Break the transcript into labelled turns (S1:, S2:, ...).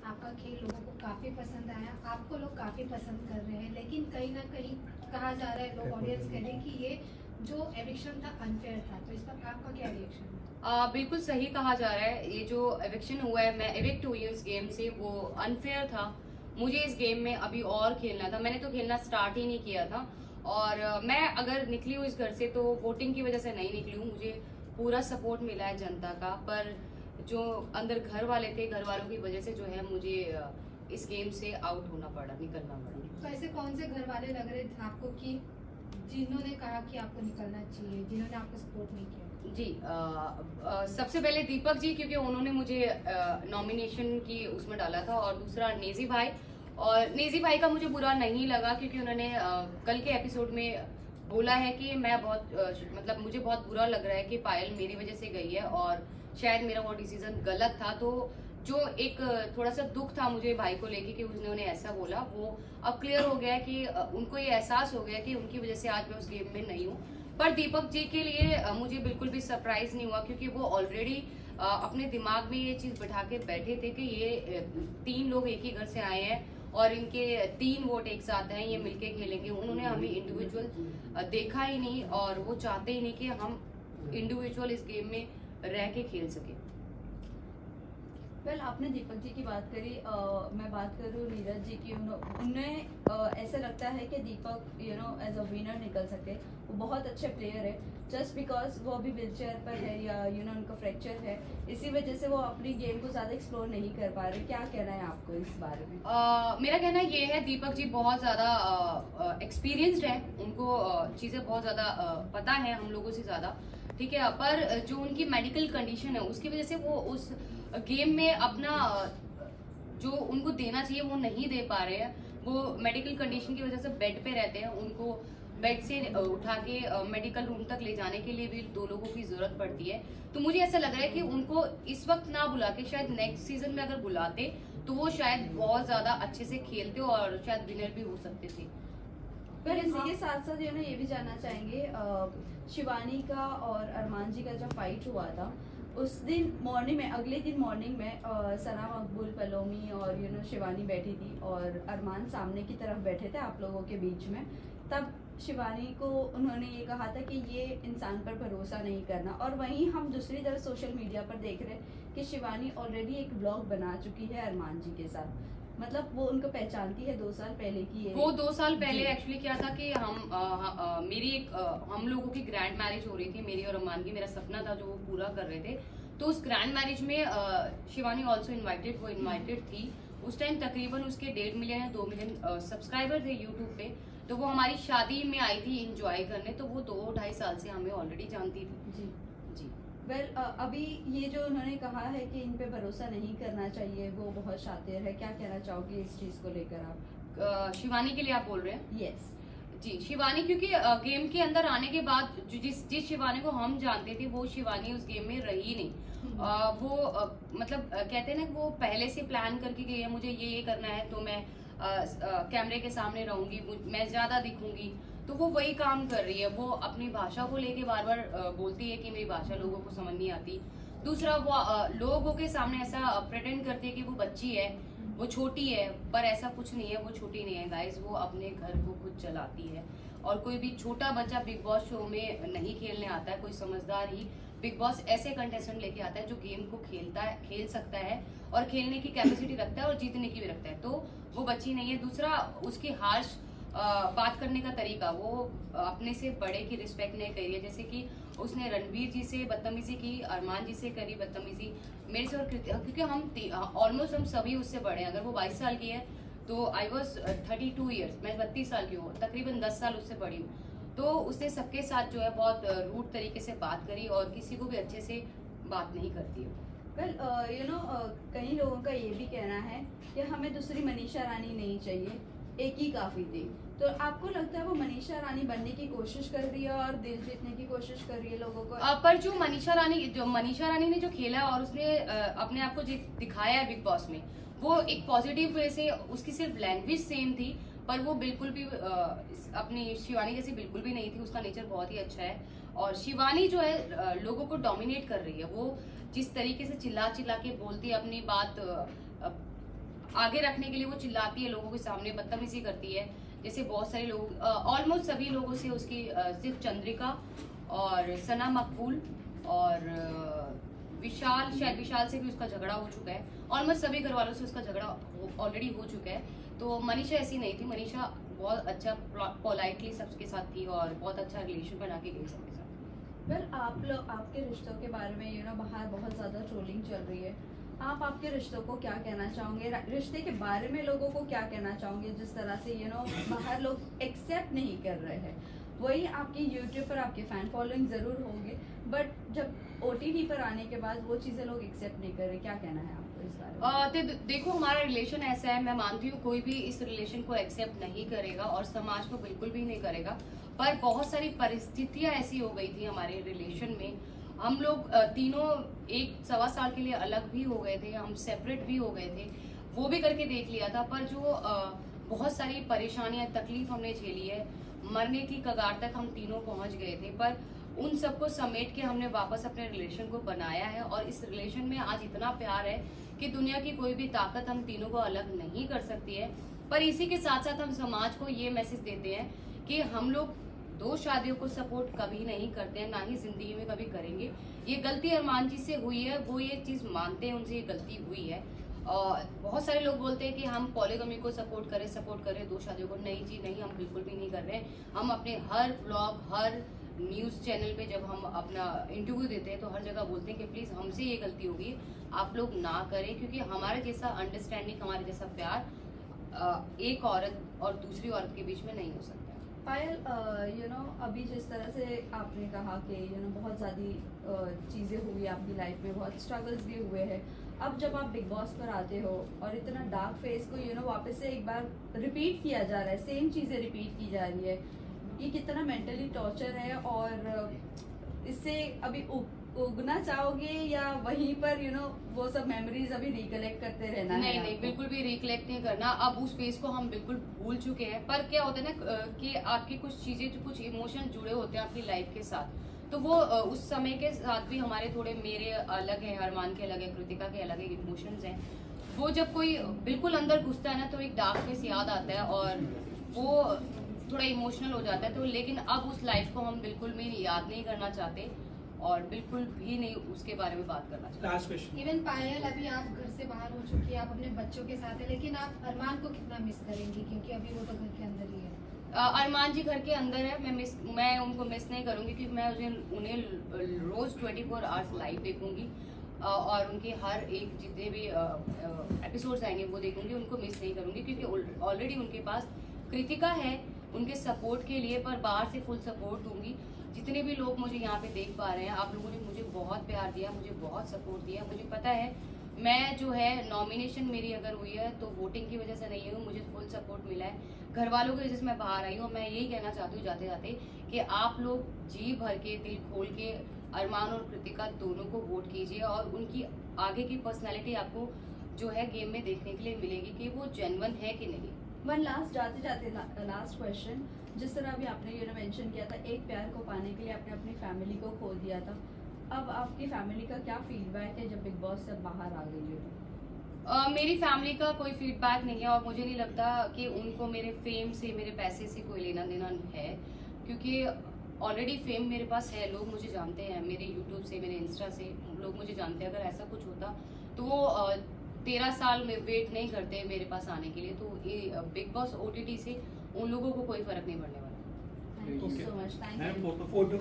S1: आपका खेल लोगों को काफ़ी पसंद आया, आपको लोग काफ़ी पसंद कर रहे हैं, लेकिन कहीं ना कहीं कहा जा रहा है, लोग ऑडियंस कह रहे हैं कि ये जो एविक्शन था अनफेयर था, तो इस पर आपका क्या रिएक्शन है?
S2: बिल्कुल सही कहा जा रहा है। ये जो एविक्शन हुआ है, मैं एविक्ट हुई हूँ इस गेम से, वो अनफेयर था। मुझे इस गेम में अभी और खेलना था, मैंने तो खेलना स्टार्ट ही नहीं किया था। और मैं अगर निकली हूँ इस घर से तो वोटिंग की वजह से नहीं निकली हूँ। मुझे पूरा सपोर्ट मिला है जनता का, पर जो अंदर घर वाले थे, घर वालों की वजह से जो है मुझे इस गेम से आउट होना पड़ा, निकलना पड़ा।
S1: तो ऐसे कौन से घर वाले लग रहे थे आपको कि जिन्होंने कहा कि आपको निकलना चाहिए, जिन्होंने आपको सपोर्ट नहीं किया?
S2: जी, सबसे पहले दीपक जी, क्योंकि उन्होंने मुझे नॉमिनेशन की उसमें डाला था, और दूसरा नेजी भाई। और नेजी भाई का मुझे बुरा नहीं लगा, क्योंकि उन्होंने कल के एपिसोड में बोला है कि मैं बहुत मतलब मुझे बहुत बुरा लग रहा है कि पायल मेरी वजह से गई है, और शायद मेरा वो डिसीजन गलत था। तो जो एक थोड़ा सा दुख था मुझे भाई को लेके कि उन्होंने ऐसा बोला, वो अब क्लियर हो गया कि उनको ये एहसास हो गया कि उनकी वजह से आज मैं उस गेम में नहीं हूँ। पर दीपक जी के लिए मुझे बिल्कुल भी सरप्राइज नहीं हुआ, क्योंकि वो ऑलरेडी अपने दिमाग में ये चीज बैठा के बैठे थे कि ये 3 लोग एक ही घर से आए हैं और इनके 3 वोट एक साथ हैं, ये मिलके खेलेंगे। उन्होंने हमें इंडिविजुअल देखा ही नहीं, और वो चाहते ही नहीं कि हम इंडिविजुअल इस गेम में रह के खेल सके।
S3: वेल, आपने दीपक जी की बात करी, मैं बात करूँ नीरज जी की। उन्हें ऐसा लगता है कि दीपक एज अ विनर निकल सके। वो बहुत अच्छे प्लेयर है, जस्ट बिकॉज वो अभी व्हील चेयर पर है या उनका फ्रैक्चर है, इसी वजह से वो अपनी गेम को ज्यादा एक्सप्लोर नहीं कर पा रहे। क्या कहना है आपको इस बारे में?
S2: मेरा कहना ये है, दीपक जी बहुत ज्यादा एक्सपीरियंस्ड है, उनको चीजें बहुत ज्यादा पता है हम लोगों से ज्यादा, ठीक है। पर जो उनकी मेडिकल कंडीशन है उसकी वजह से वो उस गेम में अपना जो उनको देना चाहिए वो नहीं दे पा रहे हैं। वो मेडिकल कंडीशन की वजह से बेड पे रहते हैं, उनको बेड से उठा के मेडिकल रूम तक ले जाने के लिए भी 2 लोगों की जरूरत पड़ती है। तो मुझे ऐसा लग रहा है कि उनको इस वक्त ना बुला के शायद नेक्स्ट सीजन में अगर बुलाते तो वो शायद बहुत ज्यादा अच्छे से खेलते और शायद विनर भी हो सकते थे।
S3: पर इसी के साथ साथ ये भी जानना चाहेंगे, शिवानी का और अरमान जी का जब फाइट हुआ था उस दिन मॉर्निंग में, अगले दिन मॉर्निंग में सना मकबूल, पलोमी और शिवानी बैठी थी और अरमान सामने की तरफ बैठे थे आप लोगों के बीच में। तब शिवानी को उन्होंने ये कहा था कि ये इंसान पर भरोसा नहीं करना, और वहीं हम दूसरी तरफ सोशल मीडिया पर देख रहे हैं कि शिवानी ऑलरेडी एक ब्लॉग बना चुकी है अरमान जी के साथ। मतलब वो उनको पहचानती है 2 साल पहले की।
S2: वो 2 साल पहले एक्चुअली क्या था कि हम लोगों की ग्रैंड मैरिज हो रही थी, मेरी और अरमान की। मेरा सपना था जो वो पूरा कर रहे थे, तो उस ग्रैंड मैरिज में शिवानी ऑल्सो इन्वाइटेड, वो इन्वाइटेड थी। उस टाइम तकरीबन उसके 1.5 मिलियन या 2 मिलियन सब्सक्राइबर थे यूट्यूब पे। तो वो हमारी शादी में आई थी इंजॉय करने, तो वो 2-2.5 साल से हमें ऑलरेडी जानती थी।
S3: जी
S2: जी।
S3: वेल, अभी ये जो उन्होंने कहा है कि इन पे भरोसा नहीं करना चाहिए, वो बहुत शातिर है। क्या कहना चाहोगे इस चीज को लेकर आप?
S2: शिवानी के लिए आप बोल रहे हैं?
S3: यस
S2: जी, शिवानी, क्योंकि गेम के अंदर आने के बाद जिस शिवानी को हम जानते थे वो शिवानी उस गेम में रही नहीं। वो मतलब कहते हैं ना, वो पहले से प्लान करके गई है, मुझे ये करना है तो मैं कैमरे के सामने रहूंगी, मैं ज्यादा दिखूंगी, तो वो वही काम कर रही है। वो अपनी भाषा को लेके बार बार बोलती है कि मेरी भाषा लोगों को समझ नहीं आती। दूसरा, वो लोगों के सामने ऐसा प्रेटेंड करती है कि वो बच्ची है, वो छोटी है, पर ऐसा कुछ नहीं है, वो छोटी नहीं है गाइज। वो अपने घर को खुद चलाती है, और कोई भी छोटा बच्चा बिग बॉस शो में नहीं खेलने आता है। कोई समझदार ही बिग बॉस ऐसे कंटेस्टेंट लेके आता है जो गेम को खेल सकता है और खेलने की कैपेसिटी रखता है और जीतने की भी रखता है। तो वो बच्ची नहीं है। दूसरा, उसकी हार्श बात करने का तरीका, वो अपने से बड़े की रिस्पेक्ट नहीं करी है। जैसे कि उसने रणवीर जी से बदतमीजी की, अरमान जी से करी बदतमीजी, मेरे से, और क्योंकि हम ऑलमोस्ट हम सभी उससे बड़े हैं। अगर वो 22 साल की है तो आई वॉज 32 ईयर्स, मैं 32 साल की हूँ, तकरीबन 10 साल उससे बड़ी हूँ। तो उसने सबके साथ जो है बहुत रूड तरीके से बात करी, और किसी को भी अच्छे से बात नहीं करती है।
S3: वेल, कई लोगों का ये भी कहना है कि हमें दूसरी मनीषा रानी नहीं चाहिए, एक ही काफी थी। तो आपको लगता है वो मनीषा रानी बनने की कोशिश कर रही है और दिल जीतने की कोशिश कर रही है लोगों को?
S2: पर जो मनीषा रानी ने जो खेला और उसने अपने आप को दिखाया है बिग बॉस में, वो एक पॉजिटिव वे से, उसकी सिर्फ लैंग्वेज सेम थी, पर वो बिल्कुल भी अपनी शिवानी जैसी बिल्कुल भी नहीं थी। उसका नेचर बहुत ही अच्छा है, और शिवानी जो है लोगों को डोमिनेट कर रही है। वो जिस तरीके से चिल्ला चिल्ला के बोलती है अपनी बात, आगे रखने के लिए वो चिल्लाती है लोगों के सामने, बदतमीजी करती है। जैसे बहुत सारे लोग, ऑलमोस्ट सभी लोगों से उसकी सिर्फ चंद्रिका और सना मकबूल और विशाल, शायद विशाल से भी उसका झगड़ा हो चुका है। ऑलमोस्ट सभी घर वालों से उसका झगड़ा ऑलरेडी हो चुका है। तो मनीषा ऐसी नहीं थी, मनीषा बहुत अच्छा पोलाइटली सबके साथ थी और बहुत अच्छा रिलेशन बना के गई सबके साथ।
S3: वेल, आप लोग आपके रिश्तों के बारे में बाहर बहुत ज़्यादा ट्रोलिंग चल रही है, आप आपके रिश्तों को क्या कहना चाहोगे, रिश्ते के बारे में लोगों को क्या कहना चाहोगे जिस तरह से बाहर लोग एक्सेप्ट नहीं कर रहे हैं? वही आपकी यूट्यूब पर आपके फैन फॉलोइंग ज़रूर होंगे, बट जब OTT पर आने के बाद वो चीज़ें लोग एक्सेप्ट नहीं कर रहे, क्या कहना है आपको इस बारे में?
S2: देखो, हमारा रिलेशन ऐसा है, मैं मानती हूँ कोई भी इस रिलेशन को एक्सेप्ट नहीं करेगा और समाज को बिल्कुल भी नहीं करेगा, पर बहुत सारी परिस्थितियां ऐसी हो गई थी हमारे रिलेशन में। हम लोग तीनों 1-1.25 साल के लिए अलग भी हो गए थे, हम सेपरेट भी हो गए थे, वो भी करके देख लिया था। पर जो बहुत सारी परेशानियां, तकलीफ हमने झेली है, मरने की कगार तक हम तीनों पहुंच गए थे, पर उन सबको समेट के हमने वापस अपने रिलेशन को बनाया है और इस रिलेशन में आज इतना प्यार है कि दुनिया की कोई भी ताकत हम तीनों को अलग नहीं कर सकती है। पर इसी के साथ साथ हम समाज को ये मैसेज देते हैं कि हम लोग 2 शादियों को सपोर्ट कभी नहीं करते हैं, ना ही जिंदगी में कभी करेंगे। ये गलती अरमान जी से हुई है, वो ये चीज मानते हैं, उनसे ये गलती हुई है। और बहुत सारे लोग बोलते हैं कि हम पॉलीगमी को सपोर्ट करें 2 शादियों को। नहीं जी, नहीं, हम बिल्कुल भी नहीं कर रहे हैं। हम अपने हर व्लॉग, हर न्यूज चैनल पे जब हम अपना इंटरव्यू देते हैं तो हर जगह बोलते हैं कि प्लीज हमसे ये गलती होगी, आप लोग ना करें, क्योंकि हमारे जैसा अंडरस्टैंडिंग, हमारे जैसा प्यार एक औरत और दूसरी औरत के बीच में नहीं हो सकता।
S3: पायल, अभी जिस तरह से आपने कहा कि बहुत ज़्यादा चीज़ें हुई आपकी लाइफ में, बहुत स्ट्रगल्स भी हुए हैं, अब जब आप बिग बॉस पर आते हो और इतना डार्क फेस को वापस से एक बार रिपीट किया जा रहा है, सेम चीज़ें रिपीट की जा रही है, ये कितना मेंटली टॉर्चर है? और इससे अभी उगना चाहोगे या वहीं पर वो सब मेमोरीज अभी रिकलेक्ट करते रहना है?
S2: नहीं, बिल्कुल भी रिकलेक्ट नहीं करना। अब उस फेज को हम बिल्कुल भूल चुके हैं। पर क्या होता है ना कि आपकी कुछ चीजें, जो कुछ इमोशन जुड़े होते हैं आपकी लाइफ के साथ, तो वो उस समय के साथ भी हमारे थोड़े, मेरे अलग है, अरमान के अलग है, कृतिका के अलग है इमोशंस हैं। वो जब कोई बिल्कुल अंदर घुसता है ना तो एक डार्क फेस याद आता है और वो थोड़ा इमोशनल हो जाता है। तो लेकिन अब उस लाइफ को हम बिल्कुल भी याद नहीं करना चाहते और बिल्कुल भी नहीं उसके बारे में बात करना चाहते।
S4: Last question.
S1: इवन पायल, अभी आप घर से बाहर हो चुकी है, आप अपने बच्चों के साथ है, लेकिन आप अरमान को कितना मिस करेंगी? क्योंकि अभी वो तो घर के अंदर ही है।
S2: अरमान जी घर के अंदर है, मैं उनको मिस नहीं करूंगी, क्योंकि मैं उन्हें रोज 24 आवर्स लाइव देखूंगी और उनके हर एक जितने भी एपिसोड्स आएंगे वो देखूंगी, उनको मिस नहीं करूंगी, क्योंकि ऑलरेडी उनके पास कृतिका है उनके सपोर्ट के लिए, पर बाहर से फुल सपोर्ट दूंगी। जितने भी लोग मुझे यहाँ पे देख पा रहे हैं, आप लोगों ने मुझे बहुत प्यार दिया, मुझे बहुत सपोर्ट दिया। मुझे पता है मैं जो है नॉमिनेशन मेरी अगर हुई है तो वोटिंग की वजह से नहीं हुई, मुझे फुल सपोर्ट मिला है घर वालों की वजह से मैं बाहर आई हूँ। मैं यही कहना चाहती हूँ जाते जाते कि आप लोग जी भर के, दिल खोल के अरमान और कृतिका दोनों को वोट कीजिए और उनकी आगे की पर्सनैलिटी आपको जो है गेम में देखने के लिए मिलेगी कि वो जेन्युइन है कि नहीं।
S3: वन लास्ट जाते जाते लास्ट क्वेश्चन, जिस तरह अभी आपने मेंशन किया था, एक प्यार को पाने के लिए आपने अपनी फैमिली को खो दिया था, अब आपकी फैमिली का क्या फीडबैक है जब बिग बॉस से बाहर आ गई हो?
S2: मेरी फैमिली का कोई फीडबैक नहीं है और मुझे नहीं लगता कि उनको मेरे फेम से, मेरे पैसे से कोई लेना देना है, क्योंकि ऑलरेडी फेम मेरे पास है, लोग मुझे जानते हैं, मेरे यूट्यूब से, मेरे इंस्टा से लोग मुझे जानते हैं। अगर ऐसा कुछ होता तो वो 13 साल में वेट नहीं करते मेरे पास आने के लिए। तो बिग बॉस OTT से उन लोगों को कोई फर्क नहीं पड़ने वाला।
S3: Thank you so much. Thank you.
S4: Photo